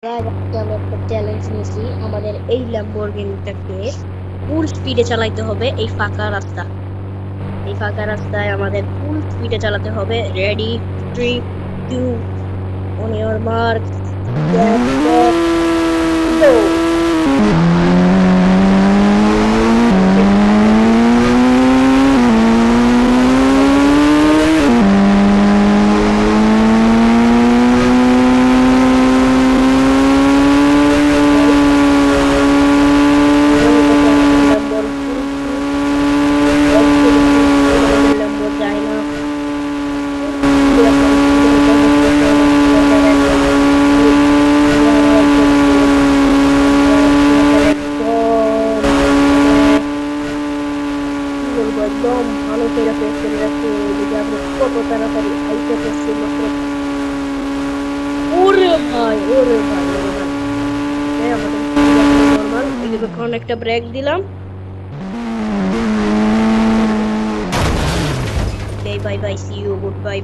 Guys, আজকে আমি একটা চ্যালেঞ্জ নিয়েছি। আমাদের এই ল্যাম্বরগিনিটাকে ফুল স্পিডে চালাতে হবে এই ফাঁকা রাস্তায় আমাদের ফুল স্পিডে চালাতে হবে। Ready, 3, 2, on your mark, get set, go. আমাদের ল্যাম্বর full speed, actually full speed আমাদের ল্যাম্বর যায় না। ফুল স্পিড আপনার স্পিডে নিতে হচ্ছে। আমাদের একদম ফুল, আমরা একদম ফুল, আমরা আমাদের একদম মানে কি বলবো, একদম ভালো করে প্রেস করে রাখছি। এদিকে আমরা কত তাড়াতাড়ি আইতে করছি মাত্র। ওরে ভাই। ওকে, আমাদের স্পিড এখনো নর্মাল। এদিকে এখন একটা ব্রেক দিলাম। Okay, bye bye, see you, good bye.